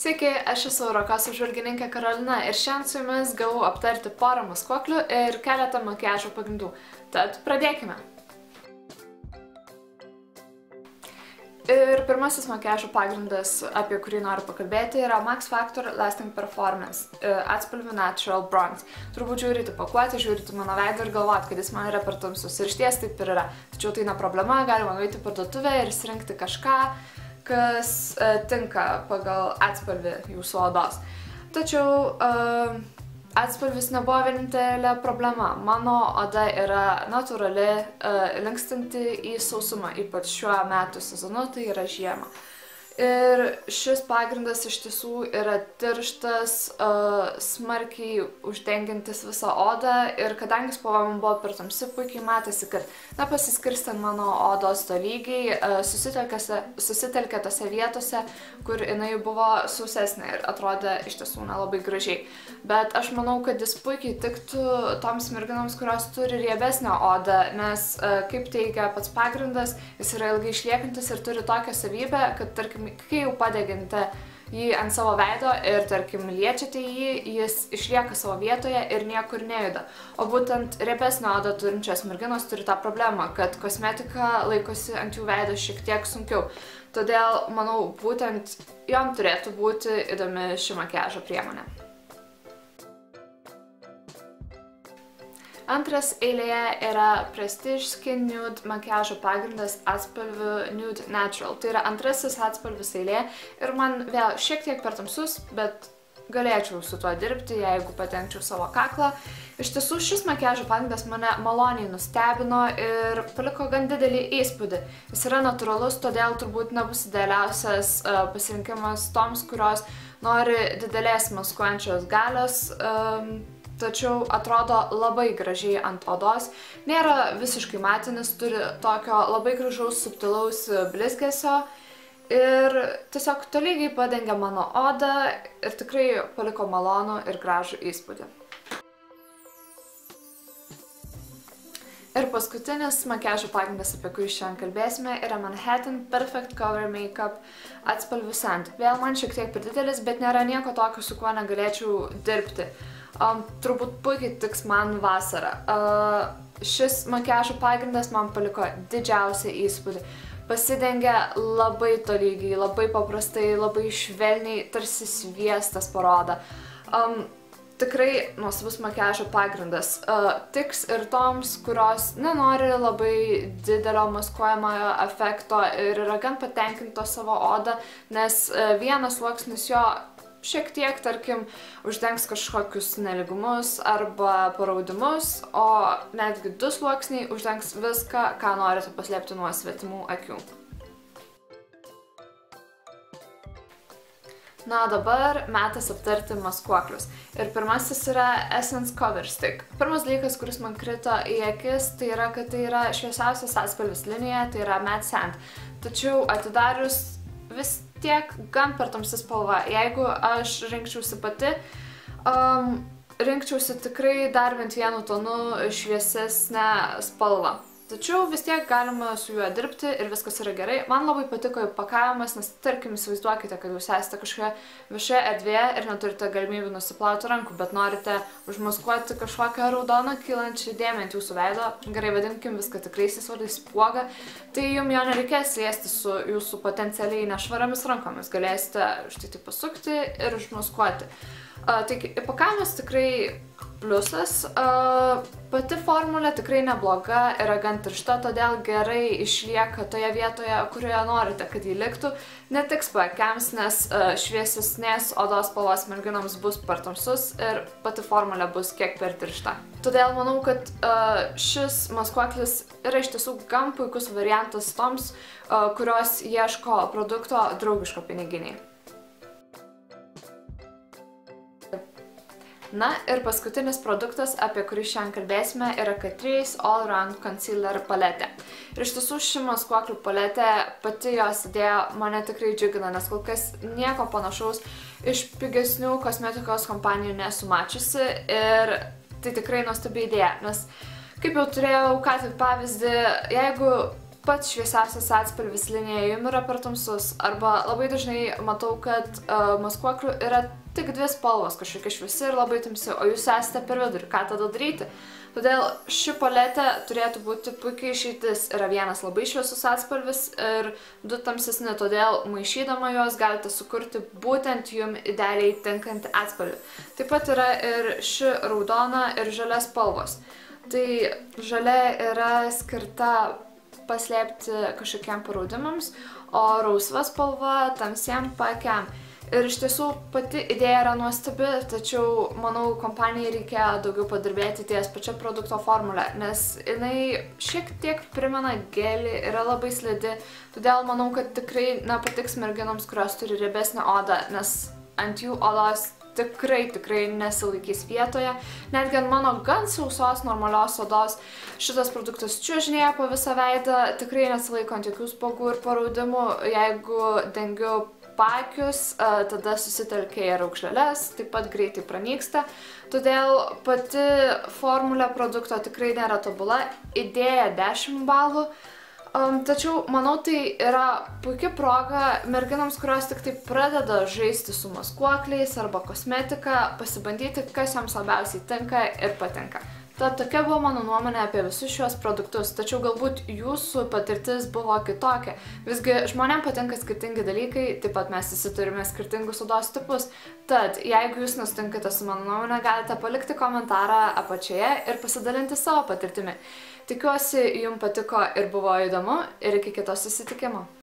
Sveiki, aš esu Rokas apžvalgininkė Karolina ir šiandien su jumis gavau aptarti porą maskuoklių ir keletą makiažo pagrindų. Tad pradėkime. Ir pirmasis makiažo pagrindas, apie kurį noriu pakalbėti, yra Max Factor Lasting Performance atspalvių Natural Bronze. Turbūt žiūrite pakuotę, žiūrite mano veidą ir galvot, kad jis man yra per tamsus. Ir išties taip ir yra. Tačiau tai ne problema, galima nueiti į parduotuvę ir išsirinkti kažką, kas tinka pagal atspalvį jūsų odos. Tačiau atspalvis nebuvo vienintelė problema. Mano oda yra natūrali, linkstanti į sausumą, ypač šiuo metų sezonu, tai yra žiema. Ir šis pagrindas iš tiesų yra tirštas, smarkiai uždengiantis visą odą ir kadangi spalva man buvo per tamsi, puikiai matėsi, kad pasiskirstė mano odos tolygiai, susitelkė tose vietose, kur jinai buvo sausesnė ir atrodė iš tiesų nelabai gražiai. Bet aš manau, kad jis puikiai tiktų toms merginoms, kurios turi riebesnę odą, nes kaip teigia pats pagrindas, jis yra ilgai išliekantis ir turi tokią savybę, kad tarkim, kai jau padeginate jį ant savo veido ir, tarkim, liečiate jį, jis išlieka savo vietoje ir niekur nejuda. O būtent riebesnę odą turinčios merginos turi tą problemą, kad kosmetika laikosi ant jų veido šiek tiek sunkiau. Todėl, manau, būtent jom turėtų būti įdomi ši makiažo priemonė. Antras eilėje yra Prestige Skin Nude makiažo pagrindas atspalviu Nude Natural. Tai yra antrasis atspalvis eilė ir man vėl šiek tiek per tamsus, bet galėčiau su tuo dirbti, jeigu patengčiau savo kaklą. Iš tiesų, šis makiažo pagrindas mane maloniai nustebino ir paliko gan didelį įspūdį. Jis yra natūralus, todėl turbūt nebus idealiausias pasirinkimas toms, kurios nori didelės maskuojančios galios, tačiau atrodo labai gražiai ant odos. Nėra visiškai matinis, turi tokio labai gražaus, subtilaus blizgesio ir tiesiog tolygiai padengia mano odą ir tikrai paliko malonų ir gražų įspūdį. Ir paskutinis makiažo pagrindas, apie kurį šiandien kalbėsime, yra Manhattan Perfect Cover Makeup atspalviu Sand. Vėl man šiek tiek per didelis, bet nėra nieko tokio, su kuo negalėčiau dirbti. Turbūt puikiai tiks man vasarą. Šis makiažo pagrindas man paliko didžiausią įspūdį. Pasidengia labai tolygiai, labai paprastai, labai švelniai, tarsi sviestas parodo. Tikrai nuostabus makiažo pagrindas. Tiks ir toms, kurios nenori labai didelio maskuojamojo efekto ir yra gan patenkintos savo odą, nes vienas sluoksnis jo šiek tiek, tarkim, uždengs kažkokius nelygumus arba paraudimus, o netgi 2 sluoksniai uždengs viską, ką norite paslėpti nuo svetimų akių. Na, dabar metas aptarti maskuoklius. Ir pirmasis yra Essence Cover Stick. Pirmas dalykas, kuris man krito į akis, tai yra, kad tai yra šviesiausias atspalvis linija, tai yra Matte Sand. Tačiau atidarius vis tiek gan per tamsi spalva. Jeigu aš rinkčiausi pati, rinkčiausi tikrai dar bent vienu tonu šviesesnę spalvą. Tačiau vis tiek galima su juo dirbti ir viskas yra gerai. Man labai patiko įpakavimas, nes tarkim įsivaizduokite, kad jūs esate kažkoje viešoje erdvėje ir neturite galimybių nusiplauti rankų, bet norite užmaskuoti kažkokią raudoną kylančią dėmę ant jūsų veido, gerai vadinkim, viską tikraisiais vardais spuogą, tai jums jo nereikės liesti su jūsų potencialiai nešvariomis rankomis. Galėsite štai taip pasukti ir užmaskuoti. Taigi, įpakavimas tikrai pliusas. Pati formulė tikrai nebloga, yra gan tiršta, todėl gerai išlieka toje vietoje, kurioje norite, kad jį liktų. Netiks paakiams, nes šviesesnės odos spalvos merginoms bus per tamsus ir pati formulė bus kiek per tiršta. Todėl manau, kad šis maskuoklis yra iš tiesų gan puikus variantas toms, kurios ieško produkto draugiško piniginiai. Na ir paskutinis produktas, apie kurį šiandien kalbėsime, yra Catrice All Round Concealer paletė. Ir iš tiesų ši maskuoklių paletė, pati jos idėja mane tikrai džiugina, nes kol kas nieko panašaus iš pigesnių kosmetikos kompanijų nesu mačiusi ir tai tikrai nuostabi idėja, nes kaip jau turėjau ką tik pavyzdį, jeigu pats šviesiausias atspalvis linija jums yra per tamsus, arba labai dažnai matau, kad maskuoklių yra tik dvi spalvos, kažkokia šviesi ir labai tamsi, o jūs esate per vidurį, ką tada daryti? Todėl ši paletė turėtų būti puikiai išeitis. Yra vienas labai šviesus atspalvis ir du tamsesni, todėl maišydama juos galite sukurti būtent jums idealiai tinkantį atspalvį. Taip pat yra ir ši raudona ir žalia spalvos. Tai žalia yra skirta paslėpti kažkokiem paraudimams, o rausva spalva tamsiem paakiam. Ir iš tiesų pati idėja yra nuostabi, tačiau, manau, kompanijai reikia daugiau padirbėti ties pačia produkto formulę, nes jinai šiek tiek primena gelį, yra labai slidi, todėl manau, kad tikrai nepatiks merginoms, kurios turi riebesnę odą, nes ant jų odos tikrai nesilaikys vietoje. Netgi ant mano gan sausos, normalios odos šitas produktas čiuožinėja po visą veidą, tikrai nesilaiko ant jokių spuogų ir paraudimų, jeigu dengiu paakius, tada susitelkia į raukšleles, taip pat greitai pranyksta. Todėl pati formulė produkto tikrai nėra tobula, idėja 10 balų. Tačiau, manau, tai yra puikia proga merginams, kurios tik tai pradeda žaisti su maskuokliais arba kosmetika, pasibandyti, kas joms labiausiai tinka ir patinka. Tad tokia buvo mano nuomonė apie visus šios produktus, tačiau galbūt jūsų patirtis buvo kitokia. Visgi žmonėm patinka skirtingi dalykai, taip pat mes visi turime skirtingus odos tipus. Tad, jeigu jūs nesutinkate su mano nuomonė, galite palikti komentarą apačioje ir pasidalinti savo patirtimi. Tikiuosi, jums patiko ir buvo įdomu ir iki kito susitikimo.